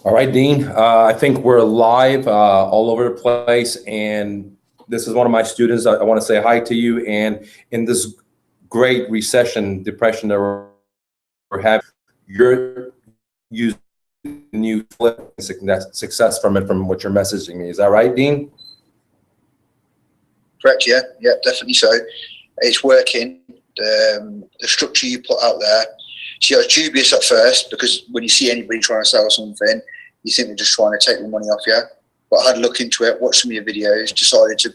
All right, Dean. I think we're live all over the place, and this is one of my students. I want to say hi to you. And in this great recession, depression that we're having, you're using new flip success from it, from what you're messaging me. Is that right, Dean? Correct. Yeah, definitely so. It's working. The structure you put out there. See, I was dubious at first because when you see anybody trying to sell something, you think they're just trying to take the money off you. But I had a look into it, watched some of your videos, decided to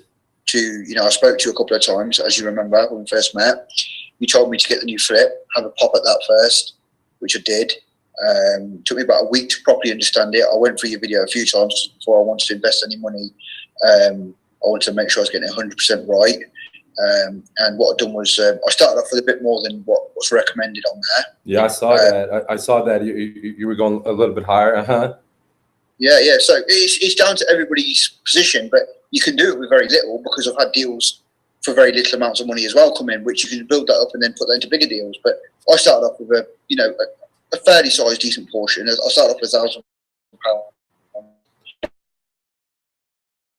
I spoke to you a couple of times, as you remember when we first met. You told me to get the new flip, have a pop at that first, which I did. Took me about a week to properly understand it. I went through your video a few times before I wanted to invest any money. I wanted to make sure I was getting it 100% right. And what I've done was I started off with a bit more than what was recommended on there. Yeah, I saw that. I saw that you were going a little bit higher. Yeah. So it's down to everybody's position, but you can do it with very little because I've had deals for very little amounts of money as well come in, which you can build that up and then put that into bigger deals. But I started off with a fairly sized decent portion. I started off with £1,000.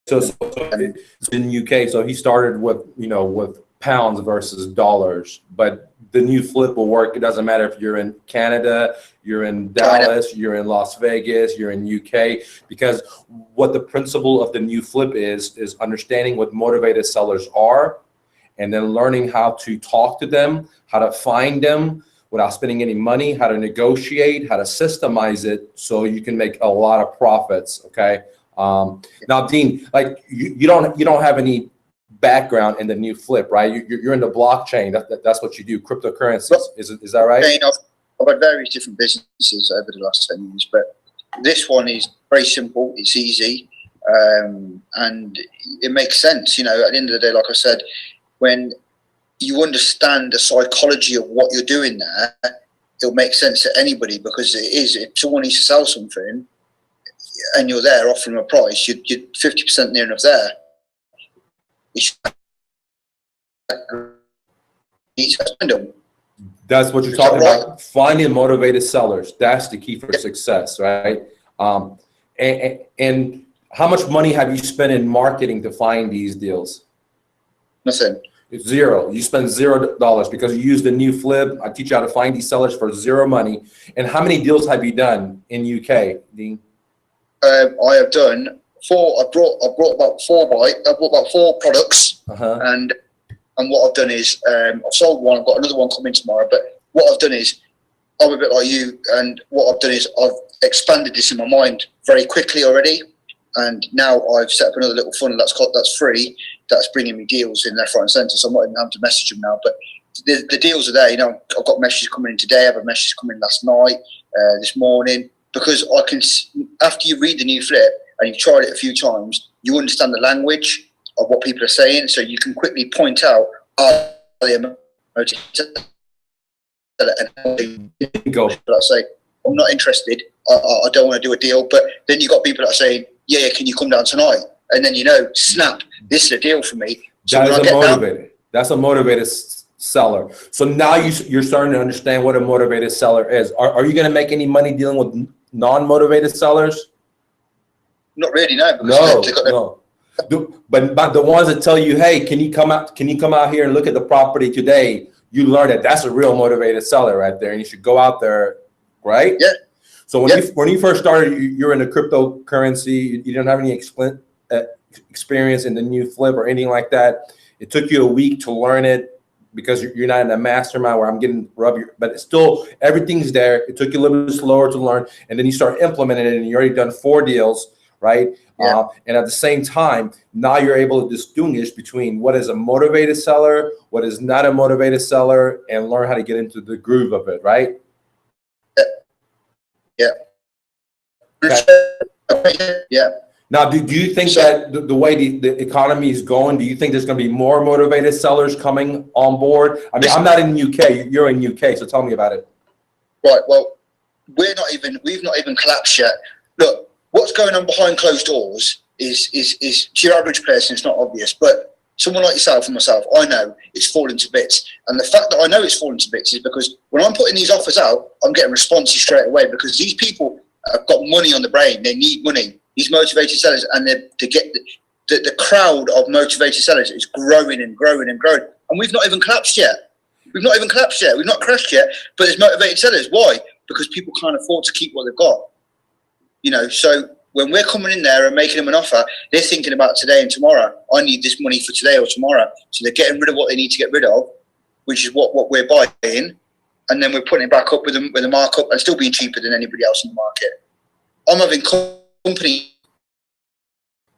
So in UK, so he started with with pounds versus dollars, but the new flip will work. It doesn't matter if you're in Canada, you're in Dallas, you're in Las Vegas, you're in UK, because what the principle of the new flip is understanding what motivated sellers are, and then learning how to talk to them, how to find them without spending any money, how to negotiate, how to systemize it so you can make a lot of profits. Okay. Now, Dean, like you don't have any background in the new flip, right? You're in the blockchain. That's what you do. Cryptocurrencies. Is that right? I've had various different businesses over the last 10 years, but this one is very simple. It's easy, and it makes sense. At the end of the day, like I said, when you understand the psychology of what you're doing there, it'll make sense to anybody, because if someone needs to sell something and you're there offering a price, you're 50% near enough there. That's what you're talking about. Finding motivated sellers. That's the key for success, right? And how much money have you spent in marketing to find these deals? Nothing. Zero. You spend $0 because you use the new flip. I teach you how to find these sellers for zero money. And how many deals have you done in UK, Dean? I have done 4. I brought about 4 products, and what I've done is I've sold one. I've got another one coming tomorrow. But what I've done is I'm a bit like you, and what I've done is I've expanded this in my mind very quickly already, and now I've set up another little funnel that's free, that's bringing me deals in left, right, and centre. So I'm not even having to message them now, but the deals are there. I've got messages coming in today. I have a message coming last night, this morning. Because I can, after you read the new flip and you've tried it a few times, you understand the language of what people are saying, so you can quickly point out, are they motivated? People that say, I'm not interested, I don't want to do a deal, but then you've got people that are saying, yeah, can you come down tonight? And then snap, this is a deal for me. So that's a motivated seller. So now you're starting to understand what a motivated seller is. Are you going to make any money dealing with non-motivated sellers? Not really, no. No. But the ones that tell you, hey, can you come out here and look at the property today? You learn that's a real motivated seller right there, and you should go out there, right? Yeah. So when you first started, you're in the cryptocurrency. You didn't have any experience in the new flip or anything like that. It took you a week to learn it, because you're not in a mastermind where I'm getting but it's still, everything's there. It took you a little bit slower to learn, and then you start implementing it, and you already done 4 deals, right? Yeah. And at the same time, now you're able to distinguish between what is a motivated seller, what is not a motivated seller, and learn how to get into the groove of it, right? Yeah. Okay. Yeah. Now, do you think that the way the economy is going, do you think there's going to be more motivated sellers coming on board? I mean, I'm not in the UK. You're in UK, so tell me about it. Right. Well, we've not even collapsed yet. Look, what's going on behind closed doors is to your average person, it's not obvious, but someone like yourself and myself, I know it's falling to bits. And the fact that I know it's falling to bits is because when I'm putting these offers out, I'm getting responses straight away, because these people have got money on the brain. They need money. These motivated sellers, and to get the crowd of motivated sellers is growing and growing and growing. And we've not even collapsed yet. We've not crashed yet, but there's motivated sellers. Why? Because people can't afford to keep what they've got. You know, so when we're coming in there and making them an offer, they're thinking about today and tomorrow. I need this money for today or tomorrow. So they're getting rid of what they need to get rid of, which is what we're buying. And then we're putting it back up with a markup and still being cheaper than anybody else in the market. I'm having companies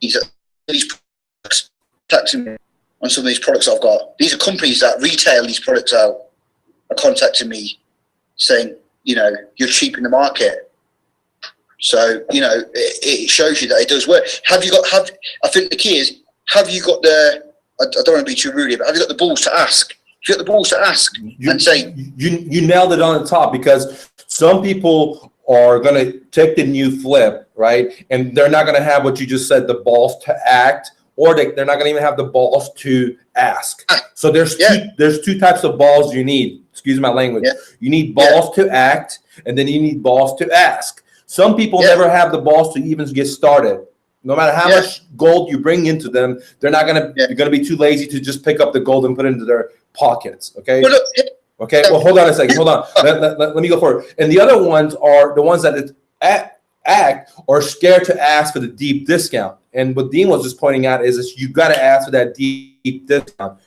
that these products taxing me on some of these products I've got. These are companies that retail these products out are contacting me saying, you know, you're cheap in the market. So, you know, it shows you that it does work. I think the key is, have you got I don't want to be too rude, but have you got the balls to ask? If you got the balls to ask and say. You nailed it on the top, because some people are going to take the new flip, right? And they're not going to have what you just said, the balls to act, or they're not going to even have the balls to ask. So there's two types of balls you need. Excuse my language. Yeah. You need balls to act, and then you need balls to ask. Some people never have the balls to even get started. No matter how much gold you bring into them, they're not going to. They're going to be too lazy to just pick up the gold and put it into their pockets. Okay. Well, look, okay. Well, hold on a second. Hold on. Let me go forward. And the other ones are the ones that act or scared to ask for the deep discount. And what Dean was just pointing out is you got to ask for that deep discount.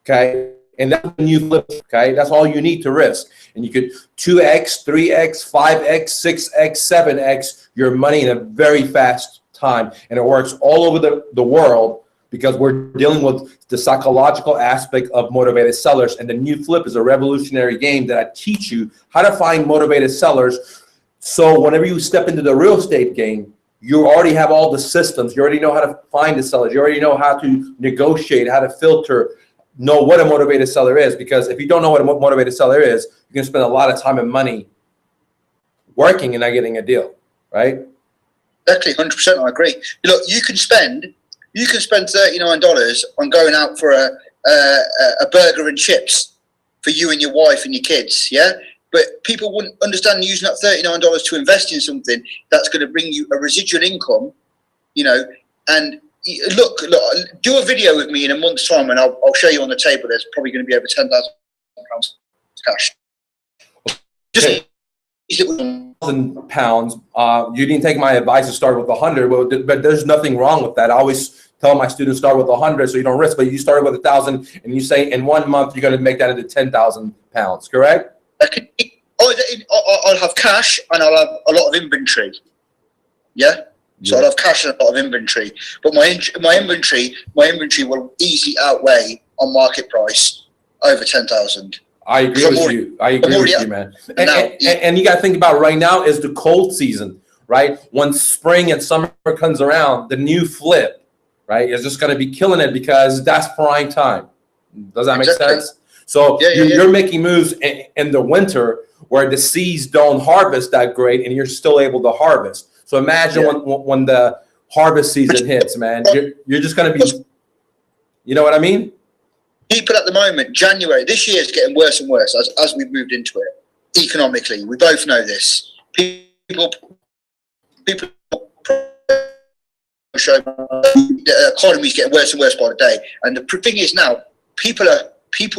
Okay. And that's when you flip. Okay. That's all you need to risk. And you could 2x, 3x, 5x, 6x, 7x your money in a very fast time. And it works all over the world, because we're dealing with the psychological aspect of motivated sellers. And the new flip is a revolutionary game that I teach you how to find motivated sellers. So whenever you step into the real estate game, you already have all the systems. You already know how to find the sellers. You already know how to negotiate, how to filter, know what a motivated seller is. Because if you don't know what a motivated seller is, you're going to spend a lot of time and money working and not getting a deal, right? Exactly, 100%. I agree. Look, you can spend $39 on going out for a burger and chips for you and your wife and your kids, yeah? But people wouldn't understand using that $39 to invest in something that's going to bring you a residual income, you know. And look, do a video with me in a month's time, and I'll show you on the table. There's probably going to be over £10,000 cash. Just £1,000. You didn't take my advice to start with 100, but there's nothing wrong with that. I always tell my students start with 100 so you don't risk. But you started with 1,000, and you say in 1 month you're going to make that into £10,000, correct? I'll have cash and I'll have a lot of inventory. Yeah. So I'll have cash and a lot of inventory, but my inventory will easily outweigh on market price over 10,000. I agree with you. I agree with you, man. And you got to think about right now is the cold season, right? When spring and summer comes around, the new flip, right, is just going to be killing it, because that's prime time. Does that make sense? So you're making moves in the winter where the seeds don't harvest that great, and you're still able to harvest. So imagine when the harvest season hits, man, you're just going to be, you know what I mean? People at the moment, January, this year is getting worse and worse as we've moved into it. Economically, we both know this. People show the economy is getting worse and worse by the day. And the thing is now, people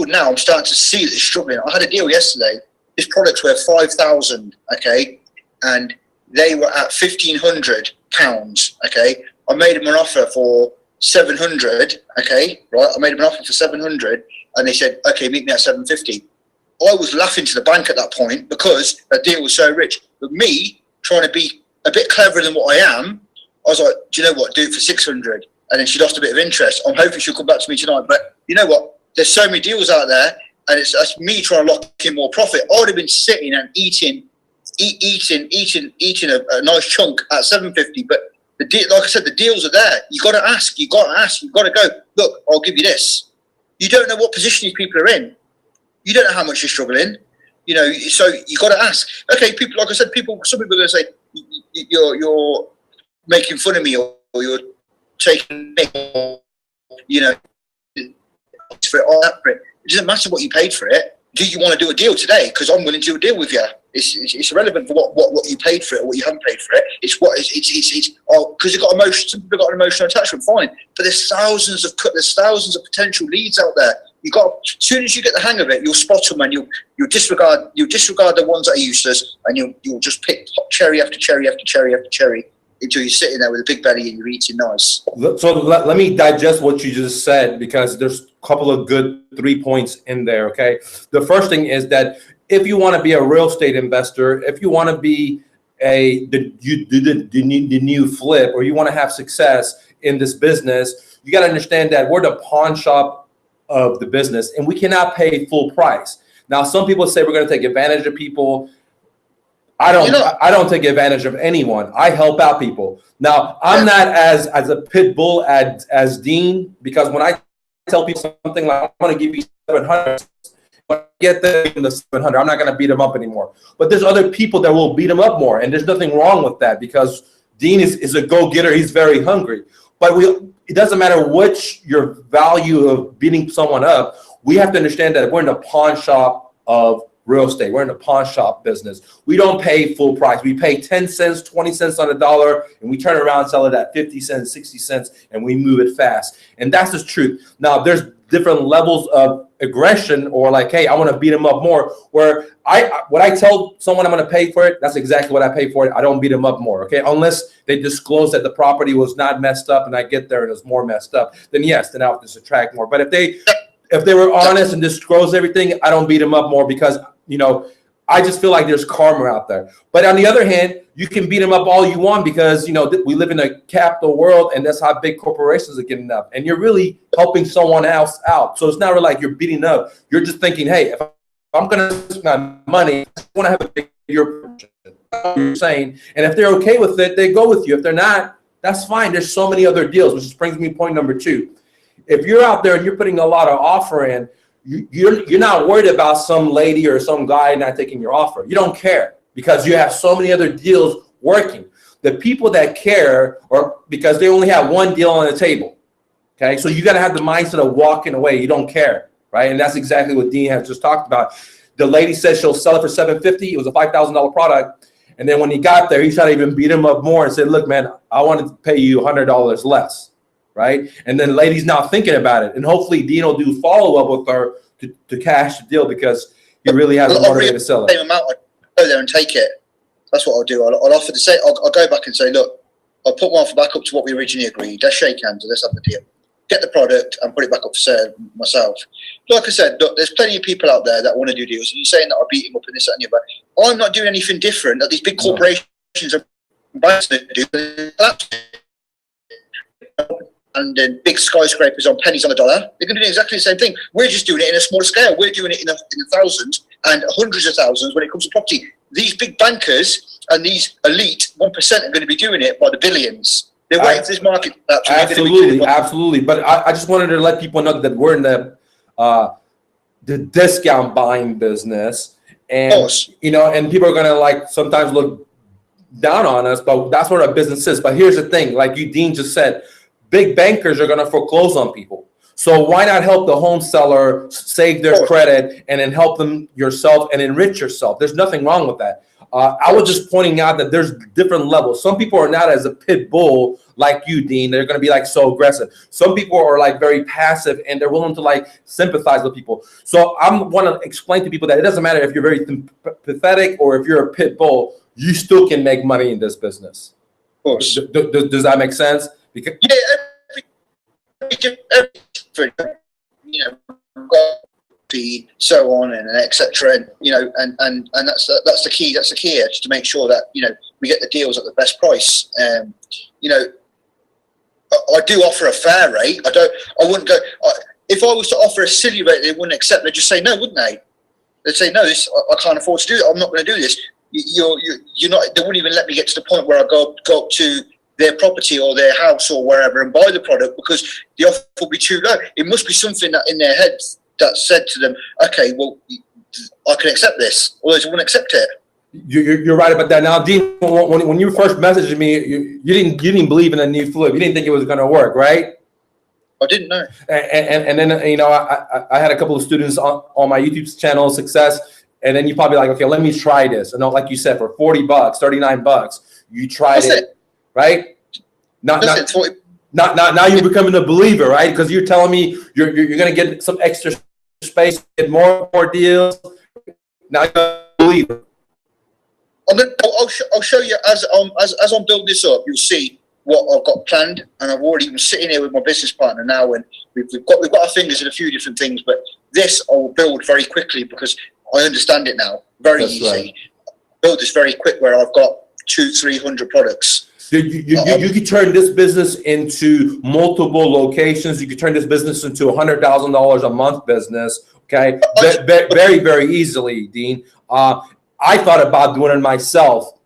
now, I'm starting to see that they're struggling. I had a deal yesterday. This product's worth 5,000, okay, and they were at £1,500, okay. I made them an offer for 700, okay, right? I made them an offer for 700, and they said, okay, meet me at 750. I was laughing to the bank at that point because the deal was so rich. But me trying to be a bit cleverer than what I am, I was like, do you know what? Do it for 600. And then she lost a bit of interest. I'm hoping she'll come back to me tonight. But you know what? There's so many deals out there, and that's me trying to lock in more profit. I would have been sitting and eating a nice chunk at 750. But like I said, the deals are there. You got to ask. You got to ask. You got to go. Look, I'll give you this. You don't know what position these people are in. You don't know how much you're struggling. You know, so you got to ask. Okay, people. Like I said, some people are going to say you're making fun of me, or you're taking me, you know, for it or that for it. It doesn't matter what you paid for it. Do you want to do a deal today? Because I'm willing to do a deal with you. It's irrelevant for what you paid for it or what you haven't paid for it. It's because you've got emotion. Some people have got an emotional attachment, fine. But there's thousands of potential leads out there. As soon as you get the hang of it, you'll spot them and you'll disregard the ones that are useless, and you'll just pick cherry after cherry after cherry after cherry until you're sitting there with a big belly and you're eating nice. So let me digest what you just said, because there's a couple of good 3 points in there. Okay, the first thing is that if you want to be a real estate investor, if you want to be the new flip, or you want to have success in this business, you got to understand that we're the pawn shop of the business, and we cannot pay full price. Now, some people say we're going to take advantage of people. I don't take advantage of anyone. I help out people. Now, I'm not as a pit bull as Dean, because when I tell people something like, I'm going to give you 700, get them the 700, I'm not going to beat them up anymore. But there's other people that will beat them up more, and there's nothing wrong with that, because Dean is a go-getter. He's very hungry. But it doesn't matter what your value of beating someone up. We have to understand that we're in the pawn shop of real estate. We're in the pawn shop business. We don't pay full price. We pay 10 cents, 20 cents on the dollar, and we turn around and sell it at 50 cents, 60 cents, and we move it fast. And that's the truth. Now, there's different levels of aggression, or like, hey, I want to beat them up more, where when I tell someone I'm going to pay for it, that's exactly what I pay for it. I don't beat them up more, okay? Unless they disclose that the property was not messed up and I get there and it's more messed up, then yes, then I'll just attract more. But if they were honest and disclose everything, I don't beat them up more, because, I just feel like there's karma out there. But on the other hand, you can beat them up all you want, because, we live in a capital world, and that's how big corporations are getting up. And you're really helping someone else out. So it's not really like you're beating up. You're just thinking, hey, if I'm going to spend my money, I want to have a bigger portion. You're saying, and if they're okay with it, they go with you. If they're not, that's fine. There's so many other deals, which brings me to point number 2. If you're out there and you're putting a lot of offer in, you're not worried about some lady or some guy not taking your offer. You don't care, because you have so many other deals working. The people that care are because they only have one deal on the table. Okay, so you got to have the mindset of walking away. You don't care, right? And that's exactly what Dean has just talked about. The lady said she'll sell it for $750. It was a $5,000 product, and then when he got there, he tried to even beat him up more and said, "Look, man, I wanted to pay you $100 less." Right? And then the lady's now thinking about it. And hopefully Dean will do follow-up with her to cash the deal, because he really has a motivated to sell it. Same amount, I'll go there and take it. That's what I'll do. I'll offer to say, I'll go back and say, look, I'll put one for back up to what we originally agreed. Let's shake hands and let's have the deal. Get the product and put it back up for sale myself. Like I said, look, there's plenty of people out there that want to do deals. And you're saying that I'll beat him up in this, that, and the other. I'm not doing anything different that these big corporations are buying to do. And then big skyscrapers on pennies on the dollar. They're going to do exactly the same thing. We're just doing it in a smaller scale. We're doing it in the thousands and hundreds of thousands when it comes to property. These big bankers and these elite 1% are going to be doing it by the billions. They're waiting for this market. Absolutely. But I just wanted to let people know that we're in the discount buying business, and and people are going to sometimes look down on us, but that's what our business is. But here's the thing, like Dean just said, big bankers are going to foreclose on people. So why not help the home seller save their credit and then help them yourself and enrich yourself? There's nothing wrong with that. I was just pointing out that there's different levels. Some people are not as a pit bull like you, Dean. They're going to be so aggressive. Some people are very passive, and they're willing to sympathize with people. So I want to explain to people that it doesn't matter if you're very pathetic or if you're a pit bull, you still can make money in this business. Of course. Does that make sense? Because so on and etc. And that's the key. That's the key here, just to make sure that we get the deals at the best price. I do offer a fair rate. I wouldn't go. If I was to offer a silly rate, they wouldn't accept. They'd just say no, wouldn't they? They'd say no. I can't afford to do it. I'm not going to do this. You're not. They wouldn't even let me get to the point where I go up to their property or their house or wherever and buy the product, because the offer will be too low. It must be something that in their heads that said to them, okay, well, I can accept this, otherwise I wouldn't accept it. You're right about that. Now, Dean, when you first messaged me, you didn't believe in a new flip. You didn't think it was going to work, right? I didn't know. And then I had a couple of students on my YouTube channel, Success, And then you probably like, okay, let me try this. And like you said, for $40, $39, you tried it, right? Now you're becoming a believer, right? Because you're telling me you're going to get some extra space, get more deals. Now you're a believer. I'll show you as I'm building this up. You'll see what I've got planned, and I've already been sitting here with my business partner now, and we've got our fingers in a few different things. But this I will build very quickly because I understand it now. Very easy. Right. Build this very quick where I've got 200-300 products. You could turn this business into multiple locations. You could turn this business into $100,000 a month business. Okay, very, very easily, Dean. I thought about doing it myself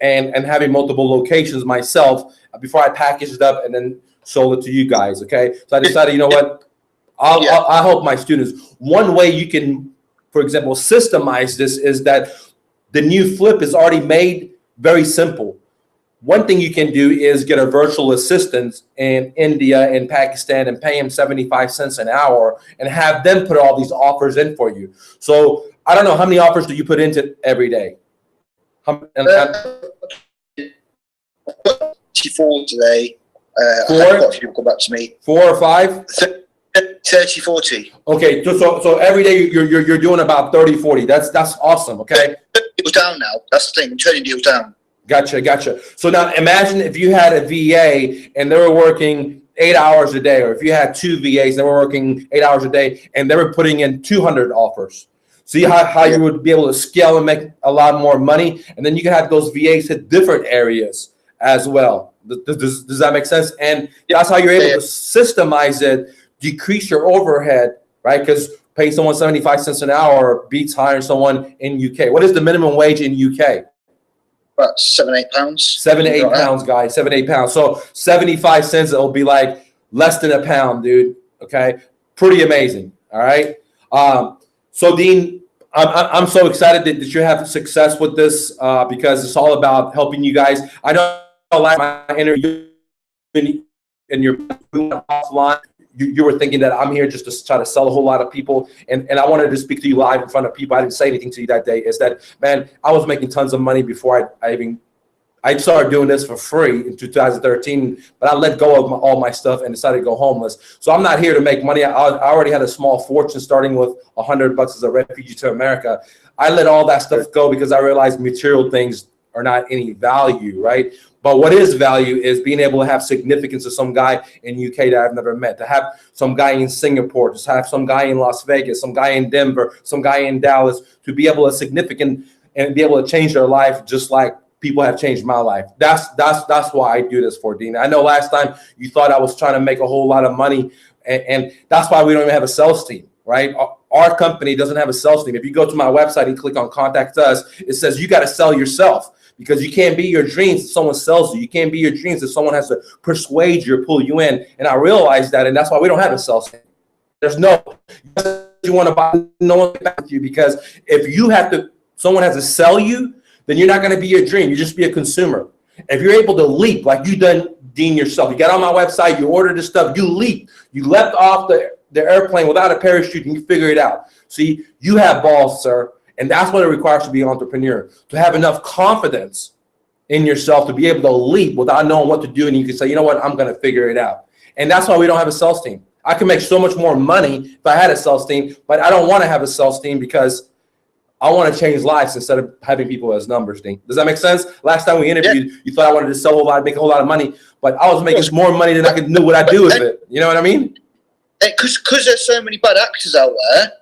and having multiple locations myself before I packaged it up and then sold it to you guys. Okay, so I decided, you know what? I'll help my students. One way you can, for example, systemize this is that the new flip is already made very simple. One thing you can do is get a virtual assistant in India and Pakistan and pay him 75 cents an hour and have them put all these offers in for you. So I don't know, how many offers do you put into every day? 34 today. Four? Got a few come back to me. 4 or 5? 30, 40. Okay, so every day you're doing about 30, 40. That's awesome. Okay. Deals down now. That's the thing. I'm turning deals down. Gotcha. So now imagine if you had a VA and they were working 8 hours a day, or if you had 2 VAs and they were working 8 hours a day and they were putting in 200 offers. See how you would be able to scale and make a lot more money, and then you can have those VAs hit different areas as well. Does that make sense? And that's how you're able to systemize it, decrease your overhead, right? Because paying someone 75 cents an hour beats hiring someone in UK. What is the minimum wage in UK? About £7-8. 7 to 8 pounds, guys. 7 to 8 pounds. So 75 cents, it'll be like less than a pound, dude. Okay, pretty amazing. All right. So Dean, I'm so excited that you're having success with this because it's all about helping you guys. I know like my interview and you're offline. You were thinking that I'm here just to try to sell a whole lot of people. And I wanted to speak to you live in front of people. I didn't say anything to you that day. Is that, man, I was making tons of money before I started doing this for free in 2013, but I let go of all my stuff and decided to go homeless. So I'm not here to make money. I already had a small fortune starting with $100 as a refugee to America. I let all that stuff go because I realized material things are not any value, right? But what is value is being able to have significance to some guy in UK that I've never met, to have some guy in Singapore, to have some guy in Las Vegas, some guy in Denver, some guy in Dallas, to be able to significant and be able to change their life just like people have changed my life. That's why I do this for, Dean. I know last time you thought I was trying to make a whole lot of money, and that's why we don't even have a sales team, right? Our company doesn't have a sales team. If you go to my website and click on Contact Us, it says you got to sell yourself. Because you can't be your dreams if someone sells you. You can't be your dreams if someone has to persuade you or pull you in. And I realized that, and that's why we don't have a sales team. There's no, you want to buy, no one back with you, because if you have to, someone has to sell you, then you're not going to be your dream. You just be a consumer. If you're able to leap like you done, Dean, yourself, you got on my website, you ordered this stuff, you leap, you leapt off the airplane without a parachute, and you figure it out. See, you have balls, sir. And that's what it requires to be an entrepreneur, to have enough confidence in yourself to be able to leap without knowing what to do. And you can say, you know what, I'm going to figure it out. And that's why we don't have a sales team. I can make so much more money if I had a sales team, but I don't want to have a sales team because I want to change lives instead of having people as numbers, Dean. Does that make sense? Last time we interviewed, you thought I wanted to sell a whole lot, make a whole lot of money, but I was making more money than I could know what I do with it. You know what I mean? Because there's so many bad actors out there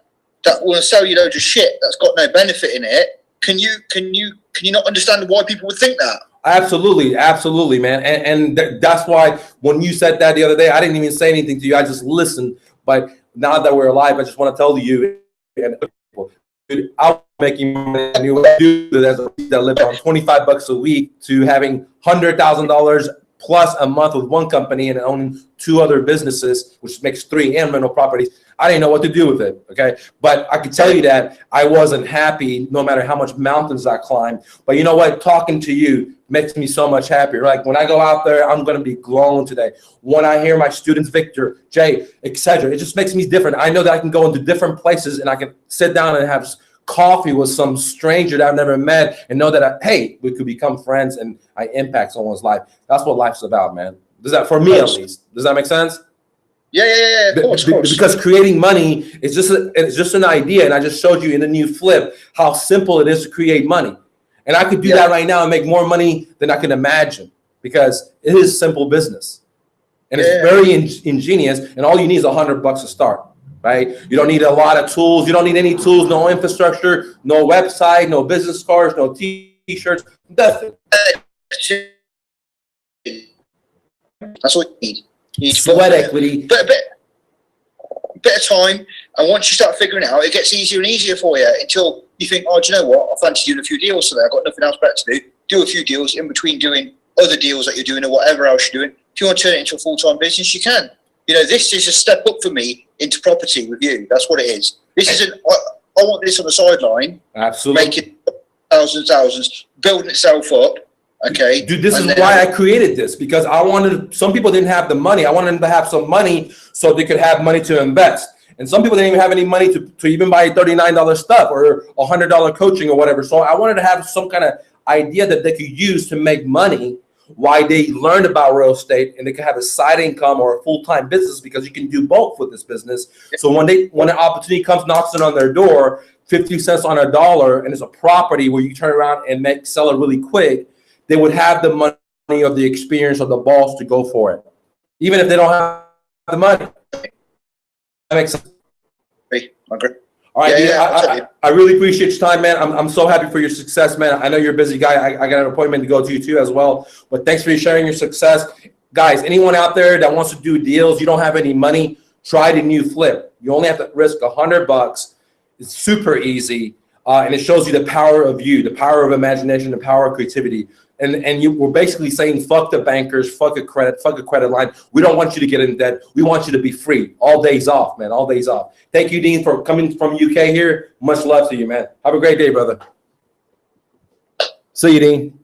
that want to sell you loads of shit that's got no benefit in it. Can you not understand why people would think that? Absolutely, man. And that's why when you said that the other day, I didn't even say anything to you. I just listened. But now that we're alive, I just want to tell you and people, dude, I'm making money. I knew what I do that live on $25 a week to having $100,000 plus a month with one company and owning 2 other businesses, which makes 3 and rental properties. I didn't know what to do with it, okay? But I could tell you that I wasn't happy no matter how much mountains I climbed. But you know what? Talking to you makes me so much happier. Like when I go out there, I'm going to be glowing today. When I hear my students, Victor, Jay, etc., it just makes me different. I know that I can go into different places and I can sit down and have coffee with some stranger that I've never met and know that, hey, we could become friends and I impact someone's life. That's what life's about, man. Does that, for me at least, does that make sense? Yeah, of course. Because creating money is just an idea. And I just showed you in the new flip how simple it is to create money. And I could do that right now and make more money than I can imagine because it is simple business. And it's very ingenious. And all you need is $100 to start, right? You don't need a lot of tools. You don't need any tools, no infrastructure, no website, no business cards, no t-shirts, nothing. That's what you need. You need sweat equity. A bit of time, and once you start figuring it out, it gets easier and easier for you until you think, oh, do you know what? I fancy doing a few deals today. I've got nothing else better to do. Do a few deals in between doing other deals that you're doing or whatever else you're doing. If you want to turn it into a full-time business, you can. You know, this is a step up for me into property with you. That's what it is. This isn't, I want this on the sideline. Absolutely. Making thousands, building itself up. Okay. Dude, this is why I created this, because I wanted, some people didn't have the money. I wanted them to have some money so they could have money to invest. And some people didn't even have any money to even buy $39 stuff or $100 coaching or whatever. So I wanted to have some kind of idea that they could use to make money while they learned about real estate, and they could have a side income or a full-time business, because you can do both with this business. So when an opportunity comes, knocks on their door, 50 cents on a dollar, and it's a property where you turn around and sell it really quick, they would have the money or the experience or the balls to go for it, even if they don't have the money. That makes sense. I agree. All right, I really appreciate your time, man. I'm so happy for your success, man. I know you're a busy guy. I got an appointment to go to too as well. But thanks for sharing your success. Guys, anyone out there that wants to do deals, you don't have any money, try the new flip. You only have to risk $100. It's super easy. And it shows you the power of you, the power of imagination, the power of creativity. And you were basically saying, fuck the bankers, fuck a credit line. We don't want you to get in debt. We want you to be free. All days off, man. All days off. Thank you, Dean, for coming from UK here. Much love to you, man. Have a great day, brother. See you, Dean.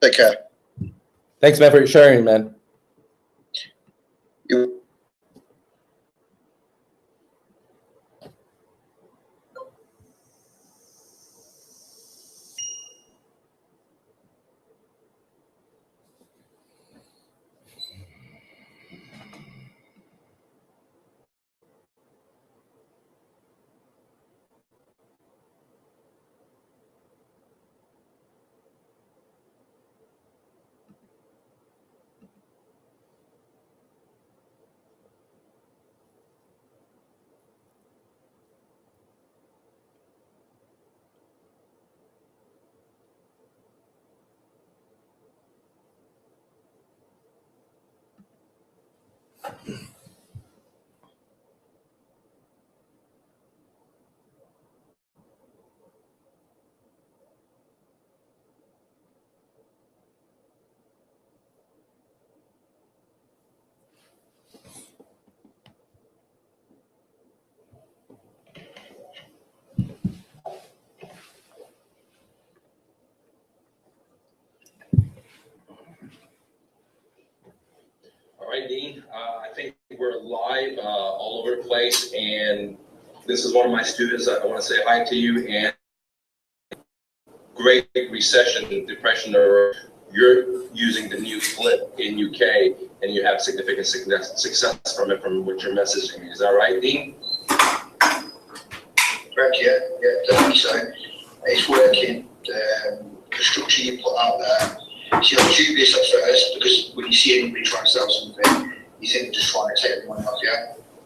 Take care. Thanks, man, for sharing, man. All right, Dean, I think we're live all over the place, and this is one of my students. I want to say hi to you. And Great Recession, Depression, or you're using the new flip in UK, and you have significant success from it, from what you're messaging me. Is that right, Dean? Correct, yeah, definitely so. It's working. The structure you put out there, it's dubious at first, because when you see anybody trying to sell something, you think they're just trying to take the money off you.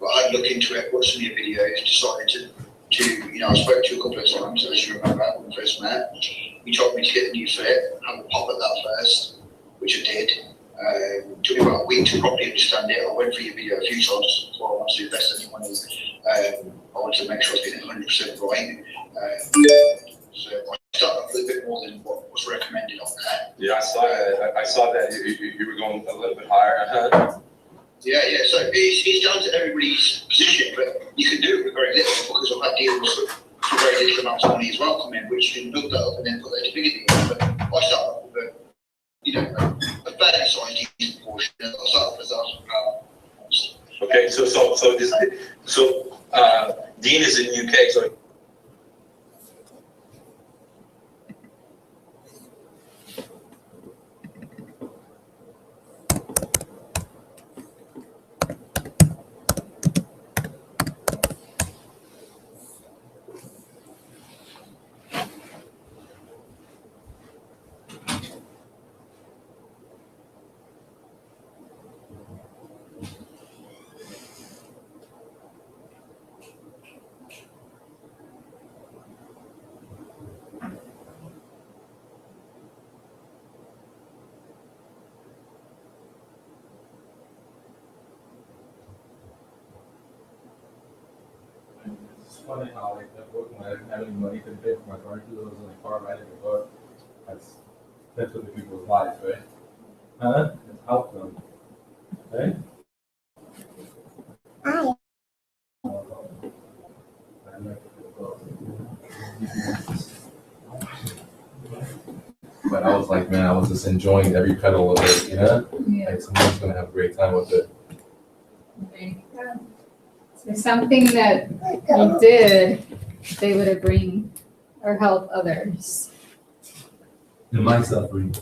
But I had a look into it, watched some of your videos, decided to, you know, I spoke to you a couple of times, as you remember, when we first met. You told me to get the new flip, have a pop at that first, which I did. It took me about a week to properly understand it. I went through your video a few times before I wanted to invest any money. I wanted to make sure I was getting 100% right. So I started off a little bit more than what was recommended on that. Yeah, I saw that you were going a little bit higher. Yeah. So it's down to everybody's position, but you can do it with very little, because I've had deals for very little amounts of money as well come in, which you can build that up and then put that to bigger deals. But I started off with a fairly sized decent portion. I started with £1,000. Okay, so Dean is in UK, so It's funny how like at work when I didn't have any money to pay for my car, I was in a car riding the car. That's what the people's life, right? Huh? It's helped them. Right? But I was like, man, I was just enjoying every petal of it, you know? Yeah. Like someone's gonna have a great time with it. Okay. So something that you did, they would have bring or help others. In my suffering.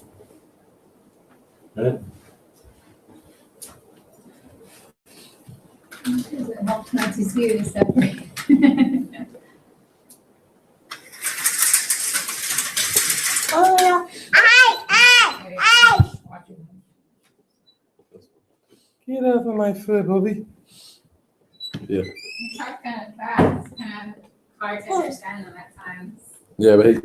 Right? Does it help not to see the suffering? Get off of my foot, Bobby. Yeah. You talk kind of fast, kind of hard to understand them at times. Yeah, but he